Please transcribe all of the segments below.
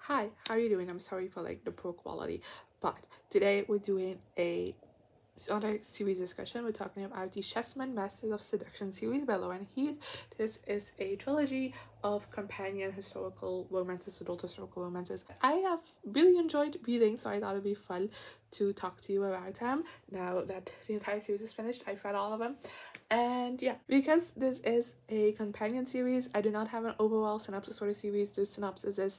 Hi, how are you doing? I'm sorry for like the poor quality, but today we're doing another series discussion. We're talking about the Chessmen Masters of Seduction series by Lorraine Heath. This is a trilogy of companion historical romances, adult historical romances. I have really enjoyed reading, so I thought it'd be fun to talk to you about them. Now that the entire series is finished, I've read all of them. And yeah, because this is a companion series, I do not have an overall synopsis for the series. The synopsis is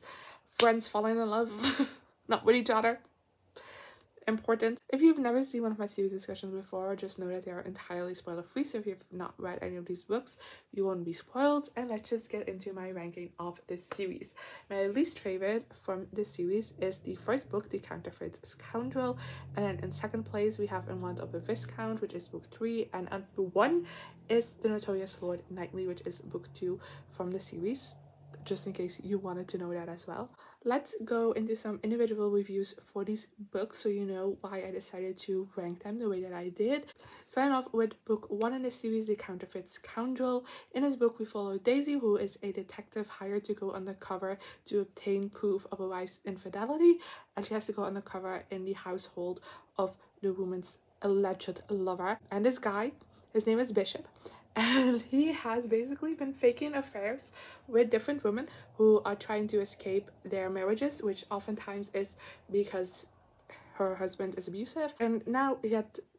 friends falling in love, not with each other. Important. If you've never seen one of my series discussions before, just know that they are entirely spoiler free, so if you've not read any of these books, you won't be spoiled. And let's just get into my ranking of this series. My least favorite from this series is the first book, The Counterfeit Scoundrel, and then in second place we have In Want of a Viscount, which is book 3, and number 1 is The Notorious Lord Knightley, which is book 2 from the series, just in case you wanted to know that as well. Let's go into some individual reviews for these books so you know why I decided to rank them the way that I did. Starting off with book 1 in the series, The Counterfeit Scoundrel. In this book we follow Daisy, who is a detective hired to go undercover to obtain proof of a wife's infidelity, and she has to go undercover in the household of the woman's alleged lover. And this guy, his name is Bishop, and he has basically been faking affairs with different women who are trying to escape their marriages, which oftentimes is because her husband is abusive. And now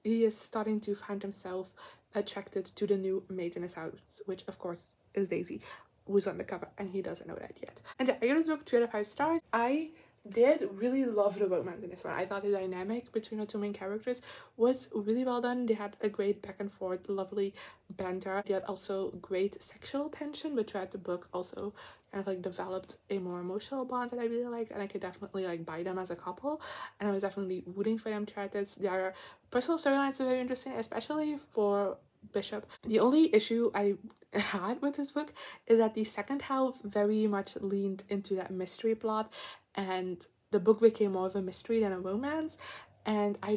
he is starting to find himself attracted to the new maid in his house, which of course is Daisy, who's undercover, and he doesn't know that yet. And yeah, I gave this book 3 out of 5 stars. I did really love the romance in this one. I thought the dynamic between the two main characters was really well done. They had a great back and forth, lovely banter. They had also great sexual tension, but throughout the book also kind of like developed a more emotional bond that I really liked, and I could definitely like buy them as a couple, and I was definitely rooting for them throughout this. Their personal storylines are very interesting, especially for Bishop. The only issue I had with this book is that the second half very much leaned into that mystery plot, and the book became more of a mystery than a romance, and I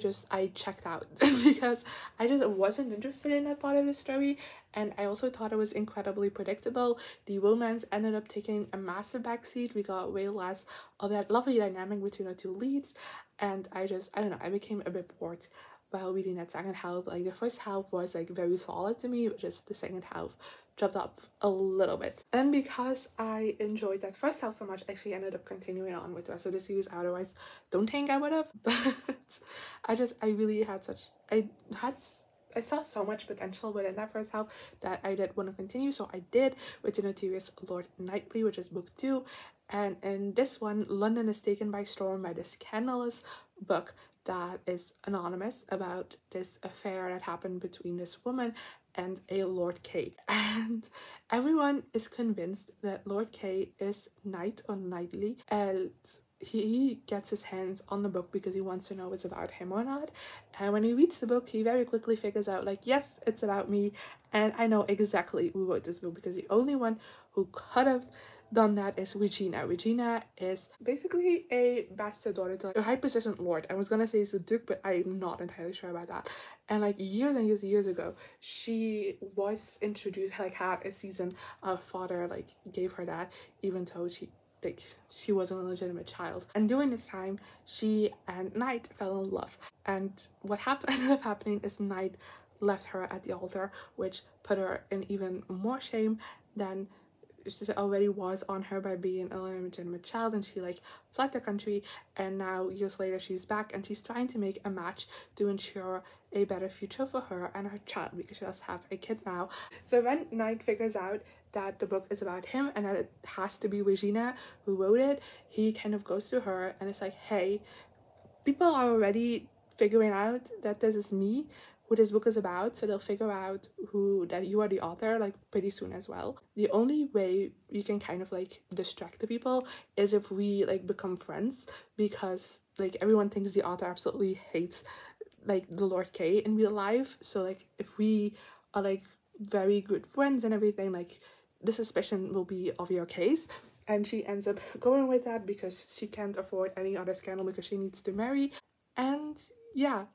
checked out because I just wasn't interested in that part of the story, and I also thought it was incredibly predictable. The romance ended up taking a massive backseat. We got way less of that lovely dynamic between the two leads, and I don't know, I became a bit bored while reading that second half. Like the first half was like very solid to me, just the second half dropped off a little bit. And because I enjoyed that first half so much, I actually ended up continuing on with the rest of the series. Otherwise, don't think I would have, but I really had I saw so much potential within that first half that I did want to continue, so I did with The Notorious Lord Knightley, which is book 2. And in this one, London is taken by storm by this scandalous book that is anonymous about this affair that happened between this woman and a Lord K. And everyone is convinced that Lord K is Knight or Knightley, and he gets his hands on the book because he wants to know if it's about him or not. And when he reads the book, he very quickly figures out, like, yes, it's about me, and I know exactly who wrote this book, because the only one who could have done that is Regina. Regina is basically a bastard daughter to like a high-positioned lord. I was gonna say it's a duke, but I'm not entirely sure about that. And like years and years ago, she was introduced, like had a season of father like gave her that, even though she wasn't a legitimate child. And during this time, she and Knight fell in love. And what ended up happening is Knight left her at the altar, which put her in even more shame than she already was on her by being a legitimate child. And she like fled the country, and now years later she's back and she's trying to make a match to ensure a better future for her and her child, because she does have a kid now. So when Knight figures out that the book is about him and that it has to be Regina who wrote it, he kind of goes to her and it's like, hey, people are already figuring out that this is me, who this book is about, so they'll figure out that you are the author like pretty soon as well. The only way you can kind of like distract the people is if we like become friends, because like everyone thinks the author absolutely hates like the Lord K in real life. So like if we are like very good friends and everything, like the suspicion will be of your case. And she ends up going with that because she can't afford any other scandal, because she needs to marry. And yeah,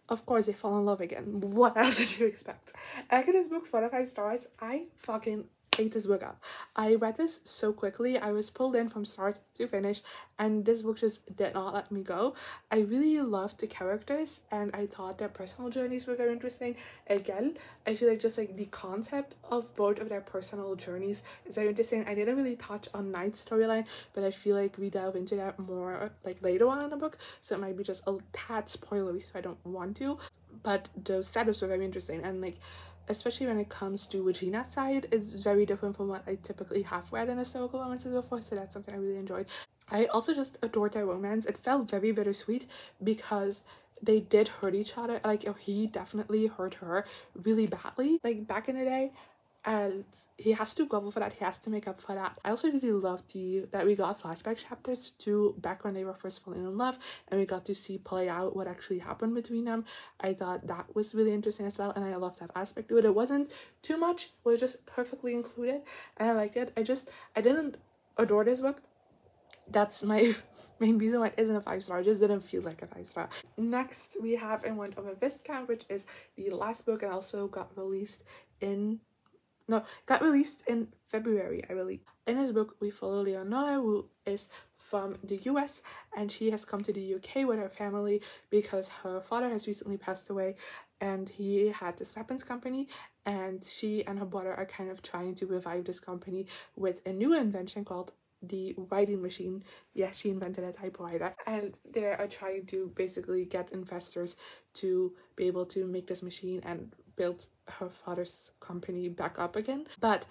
of course they fall in love again. What else did you expect? I give this book 4 out of 5 stars. I fucking ate this book up. I read this so quickly. I was pulled in from start to finish, and this book just did not let me go. I really loved the characters, and I thought their personal journeys were very interesting. Again, I feel like just like the concept of both of their personal journeys is very interesting. I didn't really touch on Knight's storyline, but I feel like we delve into that more like later on in the book, so it might be just a tad spoilery, so I don't want to. But those setups were very interesting, and like especially when it comes to Regina's side, it's very different from what I typically have read in historical romances before, so that's something I really enjoyed. I also just adored their romance. It felt very bittersweet because they did hurt each other. Like, he definitely hurt her really badly, like back in the day, and he has to go for that. He has to make up for that. I also really loved that we got flashback chapters to back when they were first falling in love, and we got to see play out what actually happened between them. I thought that was really interesting as well, and I loved that aspect to it. It wasn't too much, it was just perfectly included, and I liked it. I didn't adore this book. That's my main reason why it isn't a 5-star. It just didn't feel like a 5-star. Next, we have In Went Over Viscount, which is the last book and also got released in February, I believe. In this book, we follow Leonora, who is from the US, and she has come to the UK with her family because her father has recently passed away, and he had this weapons company, and she and her brother are kind of trying to revive this company with a new invention called the writing machine. Yeah, she invented a typewriter, and they are trying to basically get investors to be able to make this machine and build her father's company back up again. But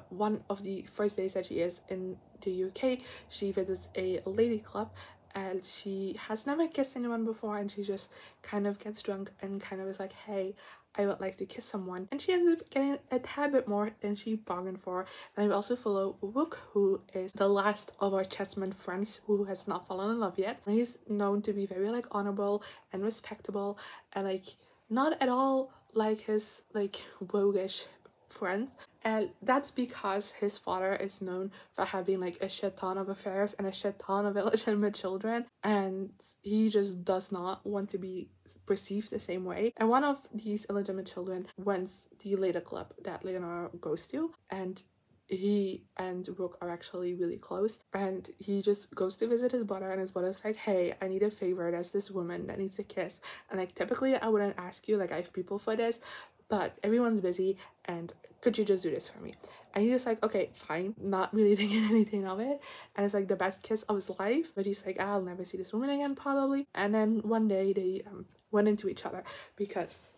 one of the first days that she is in the UK, she visits a lady club, and she has never kissed anyone before, and she just kind of gets drunk and kind of is like, hey, I would like to kiss someone, and she ends up getting a tad bit more than she bargained for. And I also follow Rook, who is the last of our Chessmen friends who has not fallen in love yet, and he's known to be very like honorable and respectable, and like not at all like his like roguish friends. And that's because his father is known for having like a shit ton of affairs and a shit ton of illegitimate children, and he just does not want to be perceived the same way. And one of these illegitimate children runs the later club that Leonora goes to, and he and Rook are actually really close, and he just goes to visit his brother, and his brother's like, hey, I need a favor, there's this woman that needs a kiss, and like typically I wouldn't ask you, like I have people for this, but everyone's busy, and could you just do this for me? And he's just like, okay, fine, not really thinking anything of it, and it's like the best kiss of his life, but he's like, I'll never see this woman again probably. And then one day they went into each other because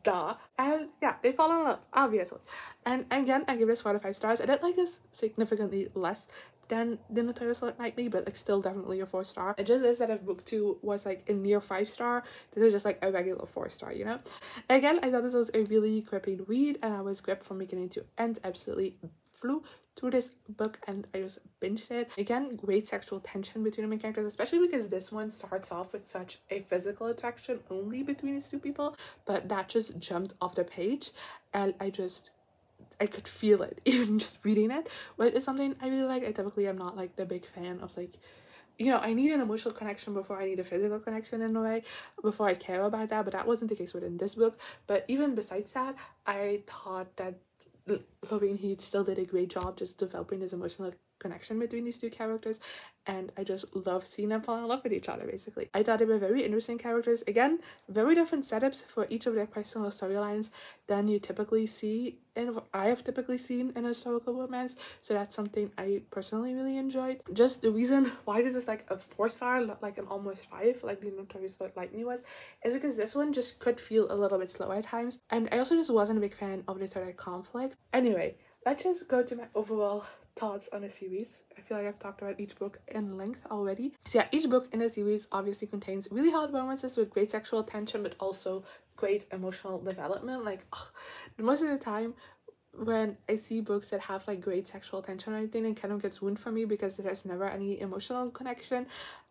duh, and yeah, they fall in love, obviously. And again, I give this 4 out of 5 stars. I did like this significantly less than the Notorious Nightly, but like still definitely a 4-star. It just is that if book 2 was like a near 5-star, this is just like a regular 4-star, you know. Again, I thought this was a really gripping read, and I was gripped from beginning to end. Absolutely flew through this book, and I just binged it. Again, great sexual tension between the main characters, especially because this one starts off with such a physical attraction only between these two people, but that just jumped off the page, and I could feel it even just reading it, which is something I really like. I typically am not like the big fan of like, you know, I need an emotional connection before I need a physical connection in a way, before I care about that, but that wasn't the case within this book. But even besides that, I thought that Lorraine Heath still did a great job just developing this emotional connection between these two characters, and I just love seeing them fall in love with each other. Basically, I thought they were very interesting characters. Again, very different setups for each of their personal storylines than you typically see and I have typically seen in a historical romance, so that's something I personally really enjoyed. Just the reason why this is like a 4-star, not like an almost 5 like the Notorious Lightning was, is because this one just could feel a little bit slow at times, and I also just wasn't a big fan of the third conflict. Anyway, let's just go to my overall thoughts on the series. I feel like I've talked about each book in length already. So yeah, each book in the series obviously contains really hot romances with great sexual tension, but also great emotional development. Like, most of the time when I see books that have like great sexual tension or anything, it kind of gets ruined for me because there's never any emotional connection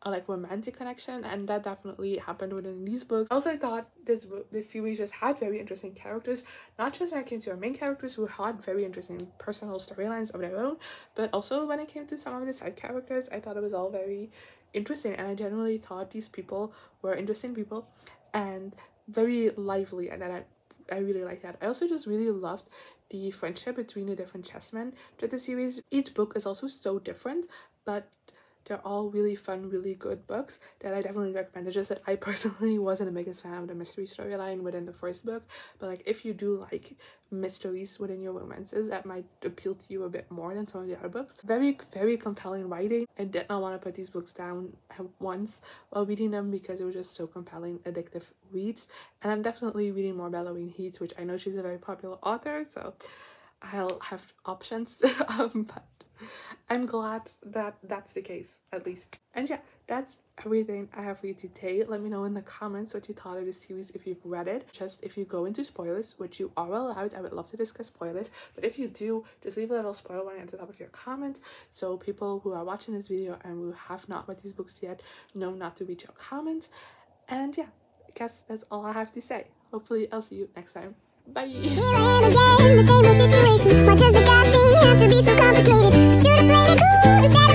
or like romantic connection, and that definitely happened within these books. Also, I thought this series just had very interesting characters, not just when it came to our main characters who had very interesting personal storylines of their own, but also when it came to some of the side characters. I thought it was all very interesting, and I generally thought these people were interesting people and very lively, and that I really like that. I also just really loved the friendship between the different chessmen throughout the series. Each book is also so different, but they're all really fun, really good books that I definitely recommend. It's just that I personally wasn't the biggest fan of the mystery storyline within the first book, but like if you do like mysteries within your romances, that might appeal to you a bit more than some of the other books. Very, very compelling writing. I did not want to put these books down at once while reading them because it was just so compelling, addictive reads. And I'm definitely reading more about Lorraine Heath, which I know she's a very popular author, so I'll have options. But I'm glad that that's the case, at least. And yeah, that's everything I have for you today. Let me know in the comments what you thought of this series if you've read it. Just if you go into spoilers, which you are allowed, I would love to discuss spoilers. But if you do, just leave a little spoiler warning at the top of your comment, so people who are watching this video and who have not read these books yet know not to read your comments. And yeah, I guess that's all I have to say. Hopefully I'll see you next time. Bye! Here I am again, the same old situation. Why does the God thing have to be so complicated? I should have played it cool instead